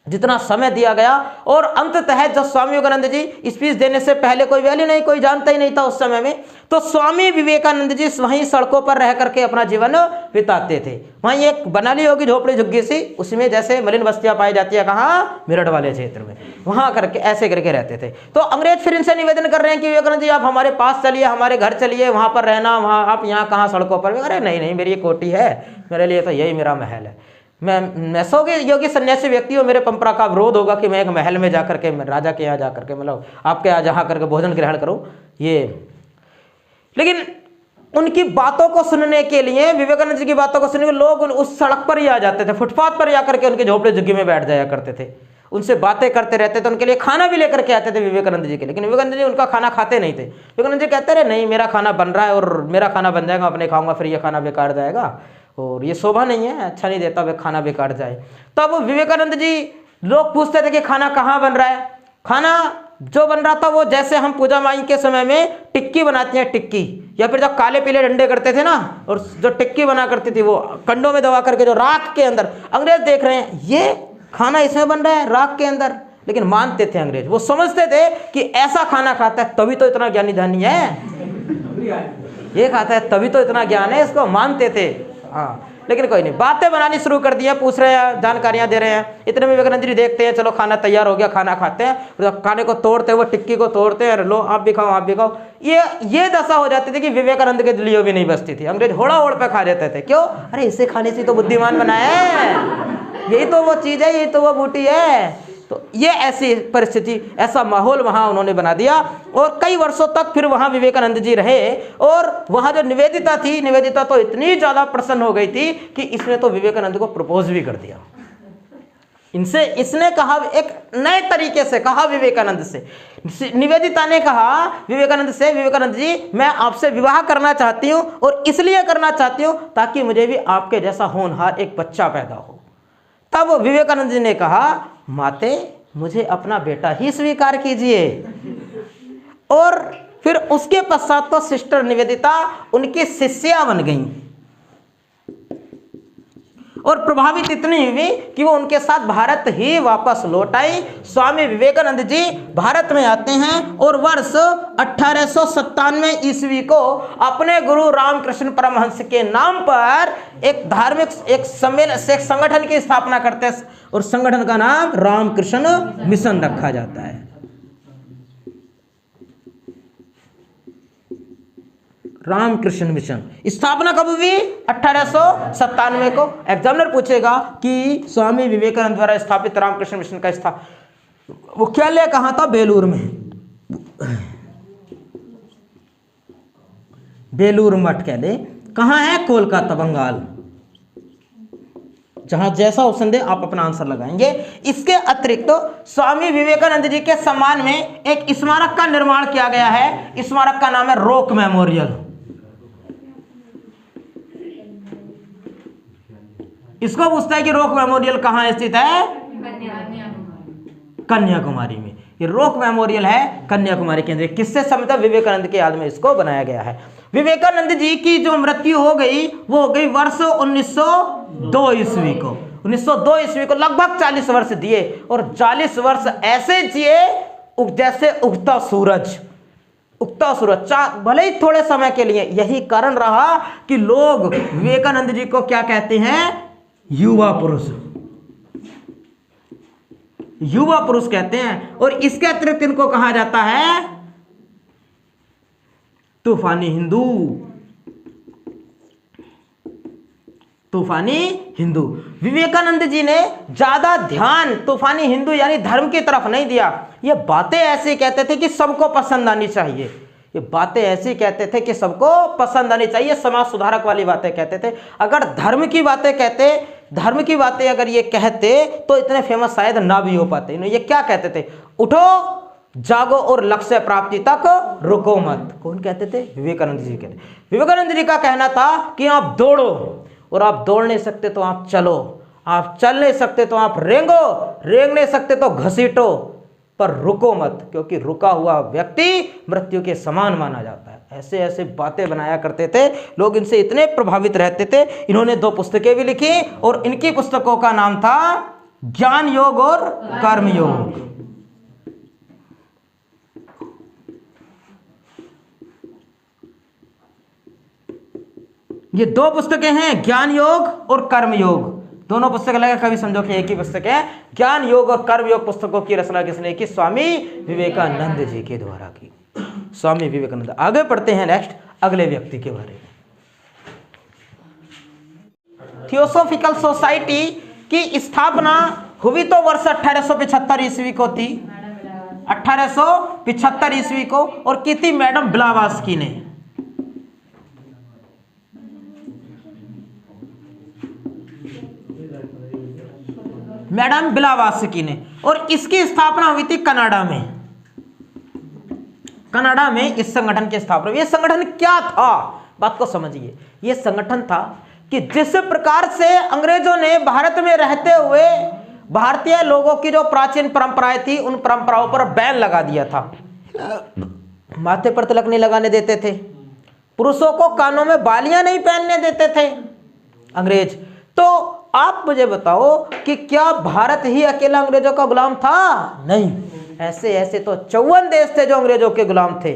जितना समय दिया गया। और अंततः जब स्वामी विवेकानंद जी स्पीच देने से पहले कोई वैल्यू नहीं, कोई जानता ही नहीं था उस समय में, तो स्वामी विवेकानंद जी वहीं सड़कों पर रह करके अपना जीवन बिताते थे। वहीं एक बना ली होगी झोपड़ी झुग्गी सी, उसमें जैसे मलिन बस्तियां पाई जाती है, कहाँ, मेरठ वाले क्षेत्र में, वहां करके ऐसे करके रहते थे। तो अंग्रेज फिर इनसे निवेदन कर रहे हैं कि विवेकानंद जी आप हमारे पास चलिए, हमारे घर चलिए, वहां पर रहना, वहां आप यहाँ कहाँ सड़कों पर। अरे नहीं, मेरी ये कोठी है, मेरे लिए तो यही मेरा महल है। मैं सोगे योगी सन्यासी व्यक्ति हो, मेरे परंपरा का विरोध होगा कि मैं एक महल में जाकर के, राजा के यहाँ जाकर के, मतलब आपके यहाँ जहाँ करके भोजन ग्रहण करूं ये। लेकिन उनकी बातों को सुनने के लिए, विवेकानंद जी की बातों को सुनने के लोग उस सड़क पर ही आ जाते थे, फुटपाथ पर जाकर के उनके झोपड़े झुग्गी में बैठ जाया करते थे, उनसे बातें करते रहते थे, उनके लिए खाना भी लेकर के आते थे विवेकानंद जी के। लेकिन विवेकानंद जी उनका खाना खाते नहीं थे। विवेकानंद जी कहते रहे नहीं, मेरा खाना बन रहा है और मेरा खाना बन जाएगा, अपने खाऊंगा, फिर ये खाना बेकार जाएगा और ये शोभा नहीं है, अच्छा नहीं देता वे खाना बेकार जाए। तब विवेकानंद जी, लोग पूछते थे कि खाना कहाँ बन रहा है। खाना जो बन रहा था वो जैसे हम पूजा माई के समय में टिक्की बनाती हैं, टिक्की, या फिर जो काले पीले डंडे करते थे ना, और जो टिक्की बना करती थी वो कंडों में दबा करके, जो राख के अंदर, अंग्रेज देख रहे हैं ये खाना इसमें बन रहा है राख के अंदर, लेकिन मानते थे अंग्रेज, वो समझते थे कि ऐसा खाना खाता है तभी तो इतना ज्ञानी धनी है, ये खाता है तभी तो इतना ज्ञान है, इसको मानते थे। हाँ, लेकिन कोई नहीं, बातें बनानी शुरू कर दी है, पूछ रहे हैं, जानकारियां दे रहे हैं। इतने में विवेकानंद जी देखते हैं, चलो खाना तैयार हो गया, खाना खाते हैं, तो खाने को तोड़ते हैं, वो टिक्की को तोड़ते हैं, लो आप भी खाओ, आप भी खाओ। ये दशा हो जाती थी कि विवेकानंद के दिलियों भी नहीं बचती थी, अंग्रेज होड़ा होड़ पे खा जाते थे। क्यों? अरे इसे खाने से तो बुद्धिमान बनाया है, यही तो वो चीज है, यही तो वो बूटी है। तो ये ऐसी परिस्थिति, ऐसा माहौल वहां उन्होंने बना दिया। और कई वर्षों तक फिर वहां विवेकानंद जी रहे। और वहां जो निवेदिता थी, निवेदिता तो इतनी ज्यादा प्रसन्न हो गई थी कि इसने तो विवेकानंद को प्रपोज भी कर दिया। इसने कहा, एक नए तरीके से कहा विवेकानंद से, निवेदिता ने कहा विवेकानंद से, विवेकानंद जी मैं आपसे विवाह करना चाहती हूं, और इसलिए करना चाहती हूं ताकि मुझे भी आपके जैसा होनहार एक बच्चा पैदा हो। तब विवेकानंद जी ने कहा, माते मुझे अपना बेटा ही स्वीकार कीजिए। और फिर उसके पश्चात तो सिस्टर निवेदिता उनकी शिष्या बन गईं, और प्रभावित इतनी हुई कि वो उनके साथ भारत ही वापस लौट आई। स्वामी विवेकानंद जी भारत में आते हैं और वर्ष 1897 ईस्वी को अपने गुरु रामकृष्ण परमहंस के नाम पर एक धार्मिक एक संगठन की स्थापना करते हैं, और संगठन का नाम रामकृष्ण मिशन रखा जाता है। रामकृष्ण मिशन स्थापना कब हुई? 1897 को। एग्जामिनर पूछेगा कि स्वामी विवेकानंद द्वारा स्थापित रामकृष्ण मिशन का मुख्यालय कहां था? बेलूर में, बेलूर मठ कह दे, कहां है? कोलकाता, बंगाल। जहां जैसा ऑप्शन दे आप अपना आंसर लगाएंगे। इसके अतिरिक्त तो स्वामी विवेकानंद जी के सम्मान में एक स्मारक का निर्माण किया गया है। स्मारक का नाम है रॉक मेमोरियल। इसको पूछता है कि रॉक मेमोरियल कहां स्थित है? कन्याकुमारी में। ये रॉक मेमोरियल है कन्याकुमारी के अंदर। किससे संबंधित? विवेकानंद के याद में इसको बनाया गया है। विवेकानंद जी की जो मृत्यु हो गई वो हो गई वर्ष 1902 ईस्वी को। 1902 ईस्वी को लगभग 40 वर्ष दिए, और 40 वर्ष ऐसे जिए जैसे उगता सूरज। उगता सूरज, भले ही थोड़े समय के लिए। यही कारण रहा कि लोग विवेकानंद जी को क्या कहते हैं? युवा पुरुष। युवा पुरुष कहते हैं। और इसके अतिरिक्त इनको कहा जाता है तूफानी हिंदू। तूफानी हिंदू। विवेकानंद जी ने ज्यादा ध्यान तूफानी हिंदू यानी धर्म की तरफ नहीं दिया। ये बातें ऐसे कहते थे कि सबको पसंद आनी चाहिए, ये बातें ऐसी कहते थे कि सबको पसंद आनी चाहिए, समाज सुधारक वाली बातें कहते थे। अगर धर्म की बातें कहते, धर्म की बातें अगर ये कहते तो इतने फेमस शायद ना भी हो पाते। ये क्या कहते थे? उठो जागो और लक्ष्य प्राप्ति तक रुको मत। कौन कहते थे? विवेकानंद जी कहते। विवेकानंद जी का कहना था कि आप दौड़ो, और आप दौड़ नहीं सकते तो आप चलो, आप चल नहीं सकते तो आप रेंगो, रेंग नहीं सकते तो घसीटो, पर रुको मत, क्योंकि रुका हुआ व्यक्ति मृत्यु के समान माना जाता है। ऐसे ऐसे बातें बनाया करते थे लोग, इनसे इतने प्रभावित रहते थे। इन्होंने 2 पुस्तकें भी लिखी और इनकी पुस्तकों का नाम था ज्ञान योग और कर्म योग। ये 2 पुस्तकें हैं, ज्ञान योग और कर्म योग। दोनों पुस्तक लगे, कभी समझो कि एक ही पुस्तक है। ज्ञान योग और कर्म योग पुस्तकों की रचना किसने की? स्वामी विवेकानंद जी के द्वारा की। स्वामी विवेकानंद। आगे पढ़ते हैं नेक्स्ट अगले व्यक्ति के बारे में। थियोसॉफिकल सोसाइटी की स्थापना हुई तो वर्ष 1875 ईस्वी को थी, 1875 ईस्वी को, और की थी मैडम ब्लावास्की ने। मैडम ब्लावास्की ने, और इसकी स्थापना हुई थी कनाडा में। कनाडा में इस संगठन की स्थापना। ये संगठन क्या था? बात को समझिए। ये संगठन था कि जिस प्रकार से अंग्रेजों ने भारत में रहते हुए भारतीय लोगों की जो प्राचीन परंपराएं थी, उन परंपराओं पर बैन लगा दिया था। माथे पर तिलक नहीं लगाने देते थे, पुरुषों को कानों में बालियां नहीं पहनने देते थे अंग्रेज। तो आप मुझे बताओ कि क्या भारत ही अकेला अंग्रेजों का गुलाम था? नहीं, ऐसे ऐसे तो 54 देश थे जो अंग्रेजों के गुलाम थे।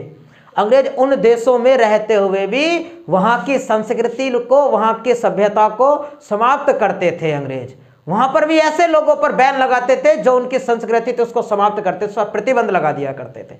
अंग्रेज उन देशों में रहते हुए भी वहां की संस्कृति को, वहां की सभ्यता को समाप्त करते थे। अंग्रेज वहां पर भी ऐसे लोगों पर बैन लगाते थे जो उनकी संस्कृति थी उसको समाप्त करते थे, प्रतिबंध लगा दिया करते थे।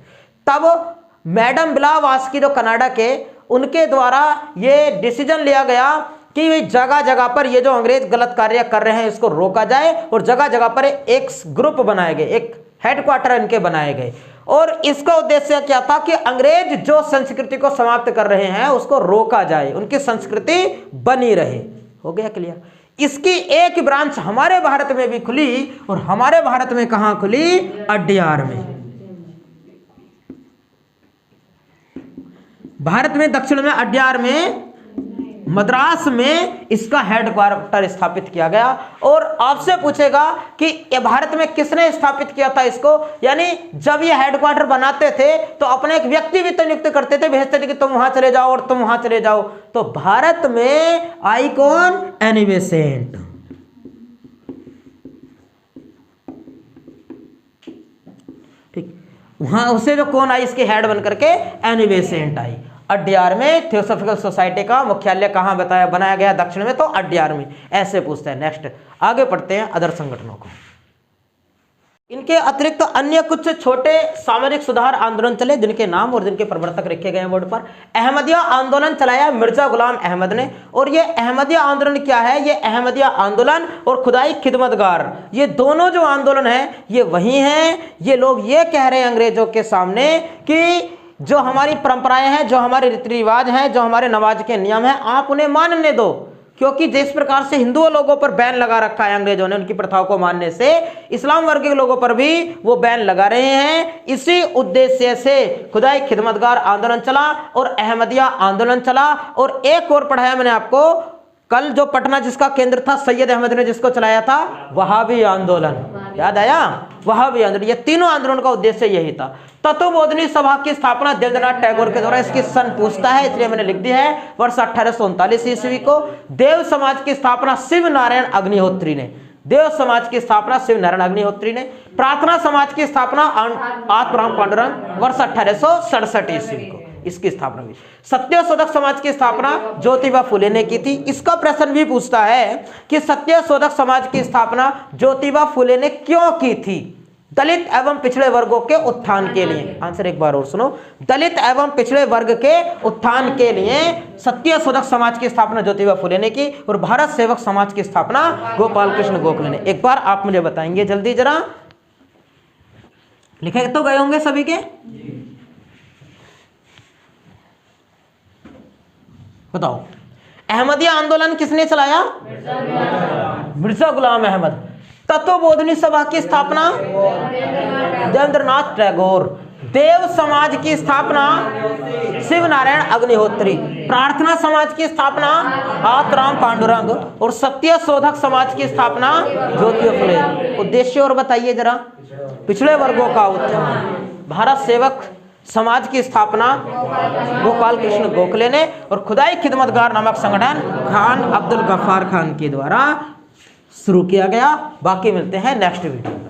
तब मैडम ब्लावास्की जो कनाडा के, उनके द्वारा ये डिसीजन लिया गया कि जगह जगह पर ये जो अंग्रेज गलत कार्य कर रहे हैं इसको रोका जाए, और जगह जगह पर एक ग्रुप बनाए गए, एक हेडक्वार्टर इनके बनाए गए। और इसका उद्देश्य क्या था कि अंग्रेज जो संस्कृति को समाप्त कर रहे हैं उसको रोका जाए, उनकी संस्कृति बनी रहे। हो गया क्लियर? इसकी एक ब्रांच हमारे भारत में भी खुली, और हमारे भारत में कहां खुली? अड्यार में। भारत में दक्षिण में अड्यार में, मद्रास में इसका हेडक्वार्टर स्थापित किया गया। और आपसे पूछेगा कि ये भारत में किसने स्थापित किया था इसको? यानी जब ये हेडक्वार्टर बनाते थे तो अपने एक व्यक्ति भी तो नियुक्त करते थे, भेजते थे कि तुम वहां चले जाओ और तुम वहां चले जाओ। तो भारत में आई कौन? Annie Besant. ठीक, वहां उसे जो कौन आई इसके हेड बनकर के? एनी बेसेंट आई। अड्यार में थियोसॉफिकल सोसाइटी का मुख्यालय कहां बनाया गया? दक्षिण में, तो अड्यार में। ऐसे पूछते हैं। नेक्स्ट आगे पढ़ते हैं अदर संगठनों को। इनके अतिरिक्त तो अन्य कुछ छोटे सामाजिक सुधार आंदोलन चले जिनके नाम और जिनके प्रवर्तक लिखे गए बोर्ड पर। अहमदिया आंदोलन चलाया मिर्जा गुलाम अहमद ने। और ये अहमदिया आंदोलन क्या है? ये अहमदिया आंदोलन और खुदाई खिदमतगार, ये दोनों जो आंदोलन है ये वही हैं। ये लोग ये कह रहे हैं अंग्रेजों के सामने कि जो हमारी परंपराएं हैं, जो हमारे रीति रिवाज हैं, जो हमारे नमाज के नियम हैं, आप उन्हें मानने दो। क्योंकि जिस प्रकार से हिंदू लोगों पर बैन लगा रखा है अंग्रेजों ने उनकी प्रथाओं को मानने से, इस्लाम वर्ग के लोगों पर भी वो बैन लगा रहे हैं। इसी उद्देश्य से खुदाई खिदमतगार आंदोलन चला और अहमदिया आंदोलन चला। और एक और पढ़ाया मैंने आपको कल, जो पटना जिसका केंद्र था सैयद अहमद ने जिसको चलाया था, वहाबी आंदोलन। याद आया? वहाबी आंदोलन। ये तीनों आंदोलन का उद्देश्य यही था। तत्वबोधनी सभा की स्थापना देवेंद्रनाथ टैगोर के द्वारा, इसकी सन पूछता है इसलिए मैंने लिख दिया है, वर्ष 1839 ईस्वी को। देव समाज की स्थापना शिव नारायण अग्निहोत्री ने। देव समाज की स्थापना शिव नारायण अग्निहोत्री ने। प्रार्थना समाज की स्थापना आत्माराम पांडुरंग, वर्ष 1867 ईस्वी को इसकी स्थापना हुई। सत्यशोधक समाज की स्थापना ज्योतिबा फुले ने की थी। इसका प्रश्न भी पूछता है कि सत्यशोधक समाज की स्थापना ज्योतिबा फुले ने क्यों की थी? दलित एवं पिछड़े वर्गों के उत्थान के लिए। आंसर एक बार और सुनो, दलित एवं पिछड़े वर्ग के उत्थान के लिए सत्यशोधक समाज की स्थापना ज्योतिबा फुले ने की और भारत सेवक समाज की स्थापना गोपाल कृष्ण गोखले ने। एक बार आप मुझे बताएंगे जल्दी जरा, लिखे तो गए होंगे सभी के, बताओ। अहमदिया आंदोलन किसने चलाया? मिर्जा गुलाम अहमद। तत्वबोधिनी सभा की स्थापना देवेंद्रनाथ टैगोर। देव समाज की स्थापना शिव नारायण अग्निहोत्री। प्रार्थना समाज की स्थापना आत्माराम पांडुरंग और सत्यशोधक समाज की स्थापना ज्योतिबा फुले। उद्देश्य और बताइए जरा। पिछड़े वर्गों का उत्थान, भारत सेवक समाज की स्थापना गोपाल कृष्ण गोखले ने और खुदाई खिदमतगार नामक संगठन खान अब्दुल गफ्फार खान के द्वारा शुरू किया गया। बाकी मिलते हैं नेक्स्ट वीडियो में।